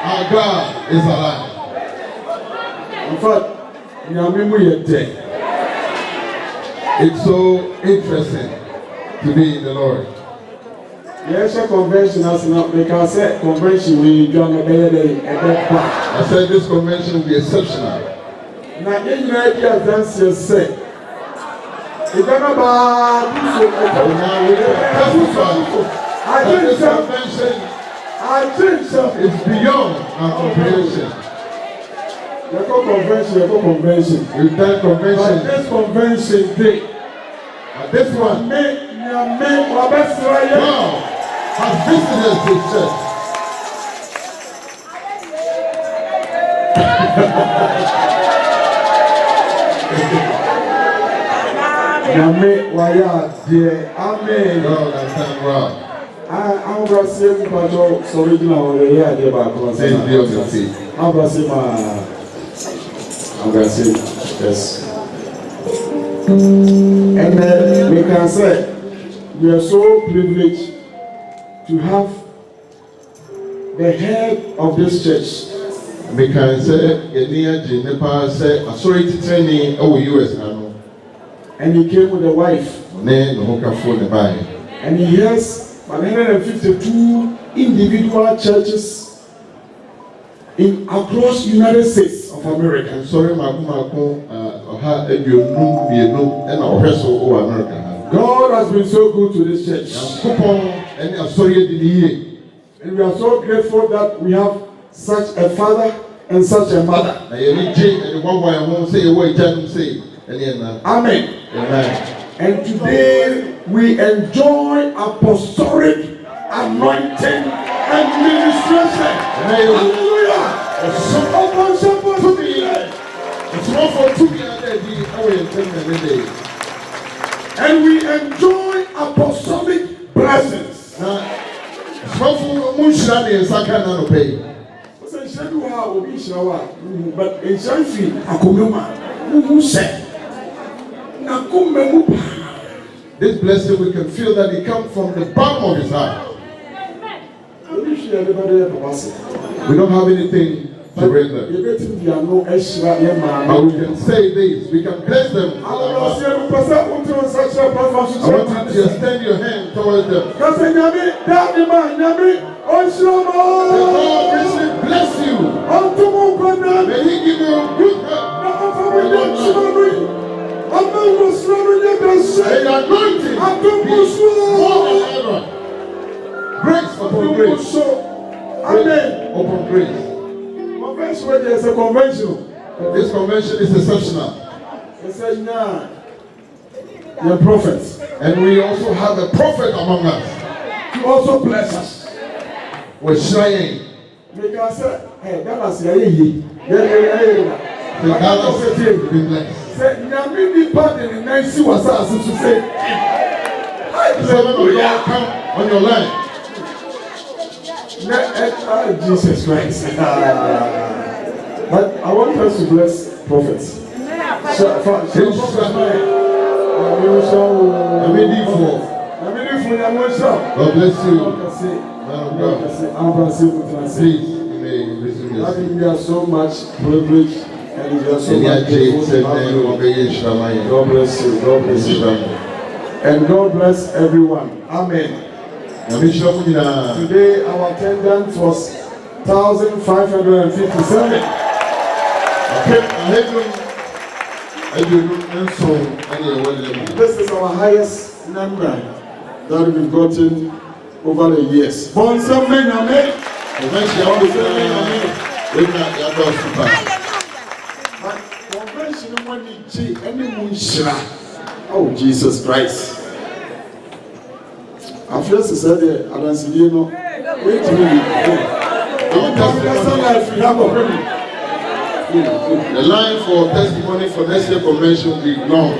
Our God is alive. In fact, it's so interesting to be in the Lord. Yes, a convention has not because convention we done a day. I said this convention will be exceptional. Now, in the idea that's just say. It's not about I think so. It's beyond our comprehension. We've done convention. But this convention day. This one. God has visited his church. Amen. God has done well. I'm going to say, sorry, now we're here. I'm going to say, yes. And then we can say, we are so privileged to have the head of this church. We can say, and he came with a wife. And he has 152 individual churches in across United States of America. God has been so good to this church. And we are so grateful that we have such a father and such a mother. Amen. Amen. And today we enjoy apostolic anointing and ministration. Hallelujah. And we enjoy apostolic blessings. But in Shanfi, this blessing, we can feel that it comes from the bottom of his heart. We don't have anything to render. But we can say this, we can bless them. I want you to extend your hand towards them. The Lord richly bless you. May he give you good health. May the anointing be more than ever. Grace upon grace. Amen. Upon grace. There's a convention. This convention is exceptional. You're prophets. And we also have a prophet among us. To also bless us. We're shrine. Because hey, Dallas, The Dallas will be blessed. Say, Nyamini pardon in Nancy was asked to say, the servant of God come on your line. Jesus Christ. But I want us to bless prophets. God bless you. Please, you may resume your seat. We are so much privileged and we are so much grateful. God bless you. God bless you. And God bless everyone. Amen. Today our attendance was 1,557. This is our highest number that we've gotten over the years. Oh, Jesus Christ. I feel to say that I don't see you know. Wait till you the line for testimony for next year convention will be long.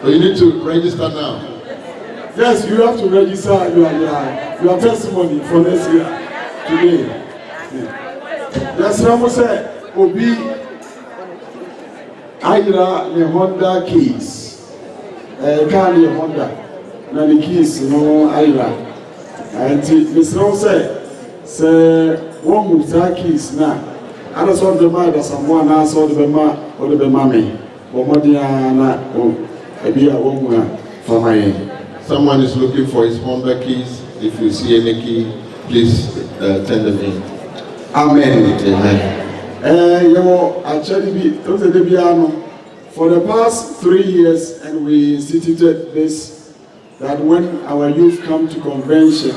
So you need to register now. Yes, you have to register your testimony for next year today. Yes, Ramo said, Obi Ayra the Honda keys. Can't the Honda. Now the keys, no Ayra. And Mr. Ramo said, one with that keys now. I just want the man that someone else or the man or the mammy. Or Modiana or a beer woman for my. Someone is looking for his Honda keys. If you see any key, please tell them in. Amen. Amen. For the past 3 years, and we instituted this, that when our youth come to convention,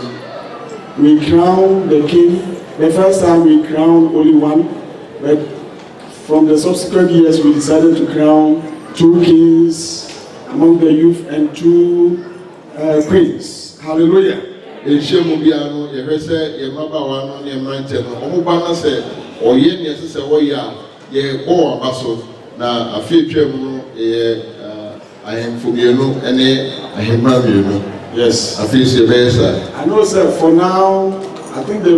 we crown the king. The first time we crowned only one, but from the subsequent years, we decided to crown 2 kings among the youth and 2 queens. Hallelujah. Eshemubiano, Yevese, Yemabawano, Yemanteno, Omubana said, or Yen, yes, ye born Basso, now a future, I am Fubiano, and I am Mario. Yes, I feel the best. I know, sir, for now, I think the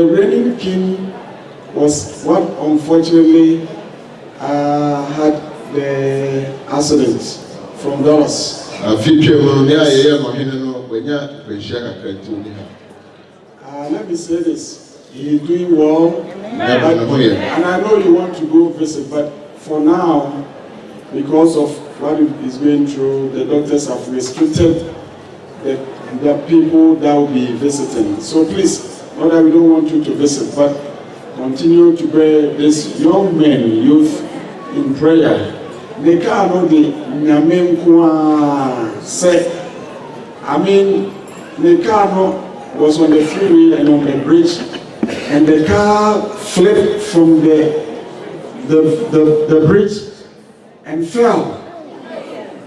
reigning king was what unfortunately had the accident from Dallas. Let me say this. He is doing well. And I know you want to go visit, but for now, because of what he's going through, the doctors have restricted the people that will be visiting. So please, not that we don't want you to visit, but continue to bear this young men, youth, in prayer. They can't the Nyamenkwa said. I mean, the car was on the freeway and on the bridge, and the car flipped from the bridge and fell.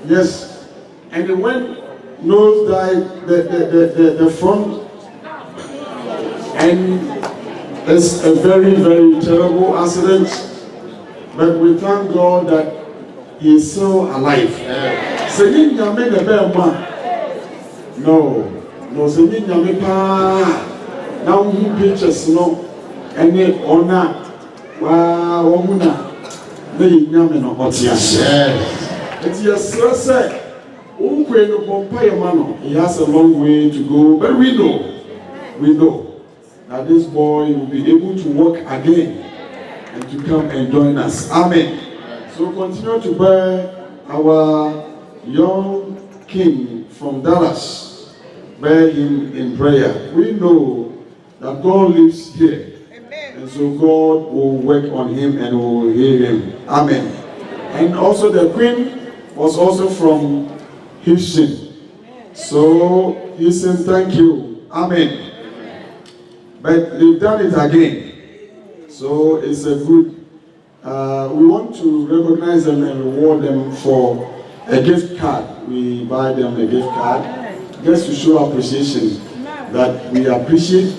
Yes, and it went nose dive the front, and it's a very, very terrible accident. But we thank God that he is still alive. Singing Yame the Belma. No, singing Yame Pa. Now who pictures no any honor. Wow, Omuna. The Yame no Otias. It's yes, sir. He has a long way to go, but we know that this boy will be able to walk again and to come and join us. Amen. So continue to bear our young king from Dallas. Bear him in prayer. We know that God lives here. Amen. And so God will work on him and will heal him. Amen. And also the queen was also from Houston. So Houston, thank you. Amen. But they've done it again. So it's a good, we want to recognize them and reward them for a gift card. We buy them a gift card just to show appreciation that we appreciate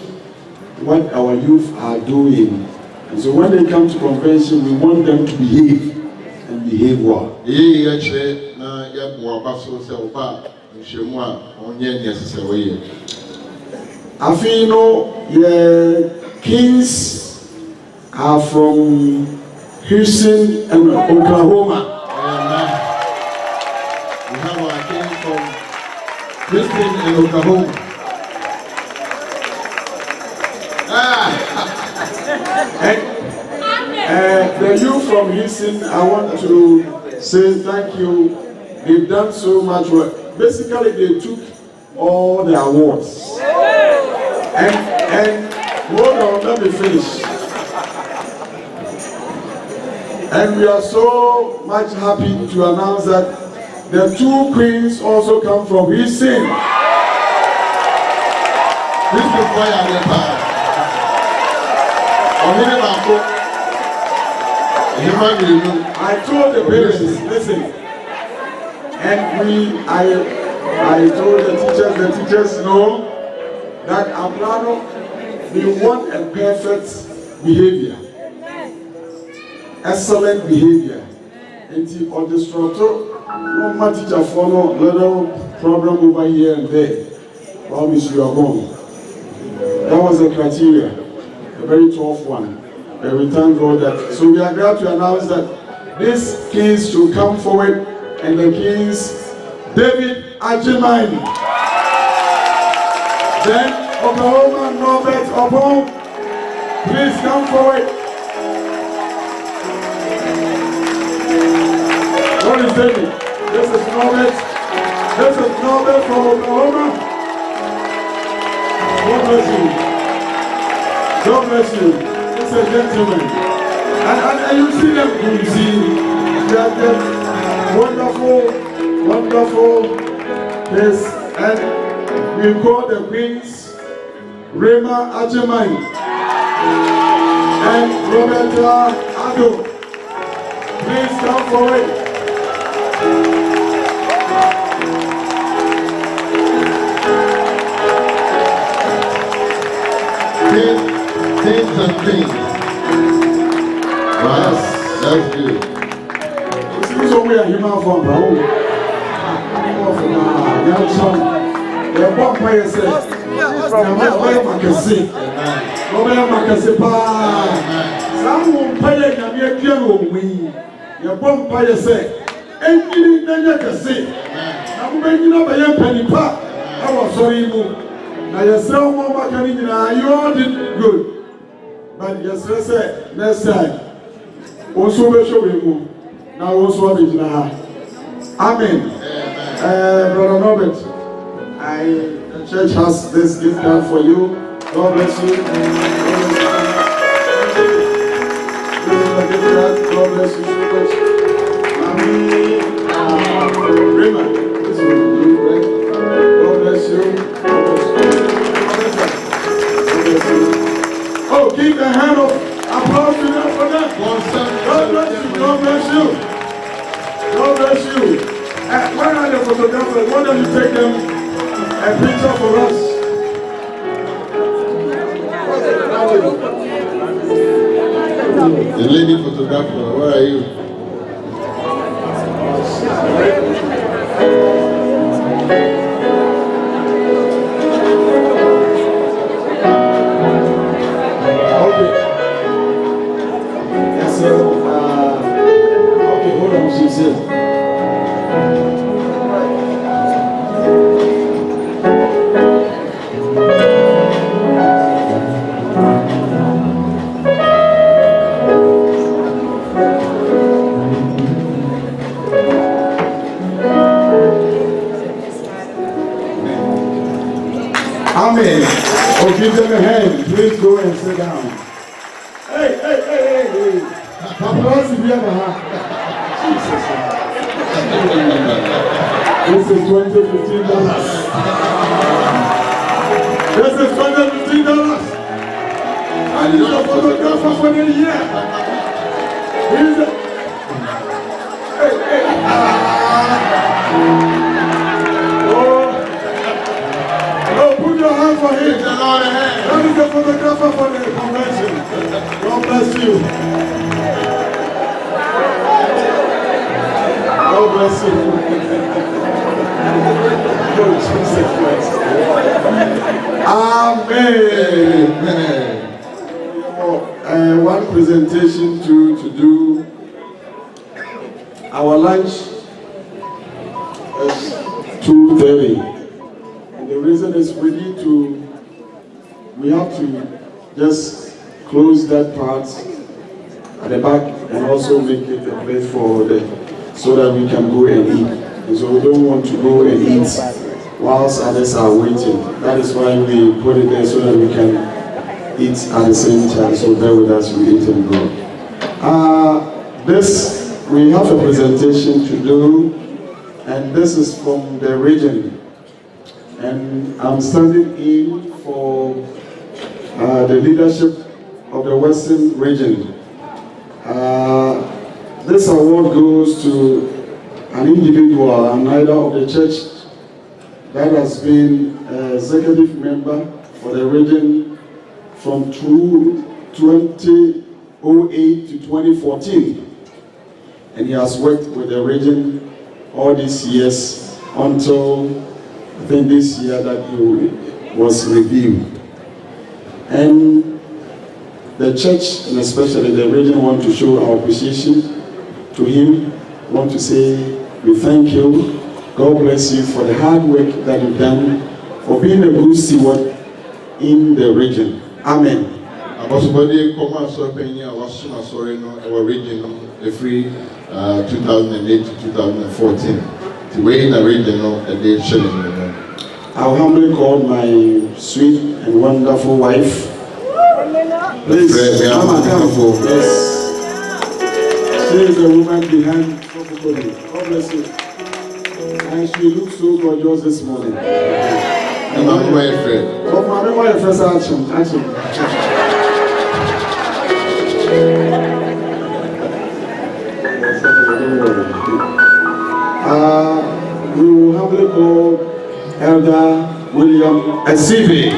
what our youth are doing. And so when they come to convention, we want them to behave and behave well. I feel, you know, the kings are from Houston and Oklahoma. We have our king from Houston and Oklahoma. The youth from Houston, I want to say thank you. They've done so much work. Basically, they took all the awards. And And hold on, let me finish. And we are so much happy to announce that the two queens also come from his sin. This is why I am here. I told the parents, listen, and I told the teachers know that Abrano, we want a perfect behavior, excellent behavior. And the instructor, no matter teacher follow little problem over here and there, promise you are gone. That was the criteria, a very tough one. And we thank God that. So we are glad to announce that these kings should come forward, and the kings, David Ajimani, then Oklahoma Norbert Obon, please come forward. What is David? This is Norbert. This is Norbert from Oklahoma. God bless you. God bless you. It's a gentleman. And you see them, you see that wonderful, wonderful. Yes, and we call the queens Rema Ajimani and Roberta Ado. Please come forward. Things and things. Wow, that's good. This is only a human form, bro. The one player says, some player can be a clear wing. Your bomb player said, anything that you can say. I'm making up a young penny park. I was sorry. Now, yourself, Mama, you all did good. But yesterday said, next time, also be showing now also be Amen. Brother Robert, the church has this gift card for you. God bless you. God bless you so much. Amen. Raymond, this is you, right? God bless you. Oh, give a hand of applause to them for that. God bless you. God bless you. God bless you. Where are the photographers? Why don't you take them a picture for us? The lady photographer, where are you? Amen. Oh, give them a hand. Please go and sit down. Hey. Applause if you ever have. Jesus. This is $20-15. This is $20-15. And he's a photographer for the year. He's a... Put your hand for him. That is the photographer for the convention. God bless you. God bless you. Lord Jesus Christ. Amen. One presentation to do. Our lunch is 2:30. The reason is we have to just close that part at the back and also make it a place for so that we can go and eat. And so we don't want to go and eat whilst others are waiting. That is why we put it there so that we can eat at the same time. So bear with us, we eat and go. We have a presentation to do, and this is from the region. And I'm standing in for the leadership of the Western region. This award goes to an individual, an elder of the church that has been executive member for the region from 2008 to 2014. And he has worked with the region all these years until I think this year that he was reviewed. And the church, and especially the region, want to show our appreciation to him. Want to say we thank you. God bless you for the hard work that you've done, for being a good steward in the region. Amen. Abosubodi Koma Sopenya was sorry no our region every 2008 to 2014. The way in the region no a day shilling. I humbly call my sweet and wonderful wife. Please, Mama, come. Yes. She is the woman behind everybody. God bless you. And she looks so gorgeous this morning. And my friend. Oh, my first action. We will humbly call Elder William Asivi.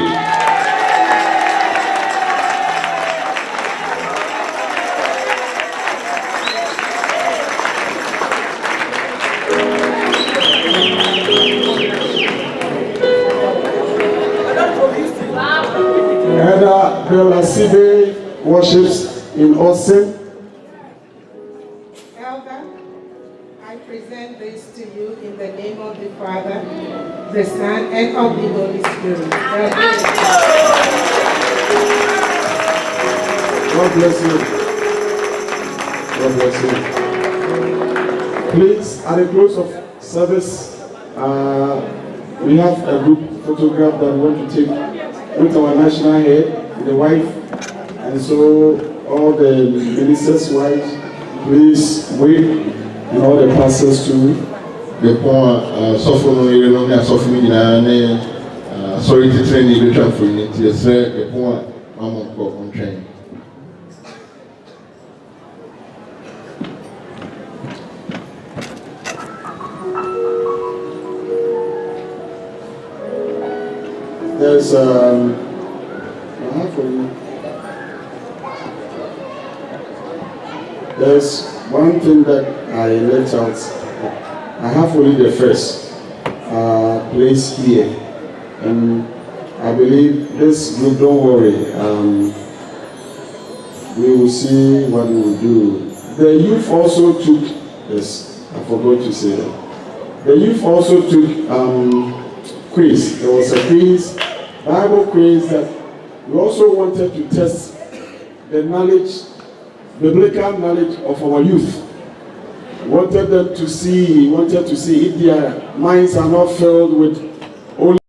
Elder Bill Asivi worships in Austin. Elder, I present this to you in the name of the Father, the Son, and of the Holy Spirit. God bless you. God bless you. Please, at the close of service, we have a group photograph that we want to take with our national head, the wife, and so all the ministers' wives, please wait, and all the pastors too. Before suffering, you know, suffering, sorry to train you to for you. Yes, sir. Before I'm on train. There's there's one thing that I left out. I have only the first place here, and I believe this group, don't worry, we will see what we will do. The youth also took, yes, I forgot to say that. The youth also took quiz. There was a quiz, Bible quiz, that we also wanted to test the knowledge, biblical knowledge of our youth. Wanted to see if their minds are not filled with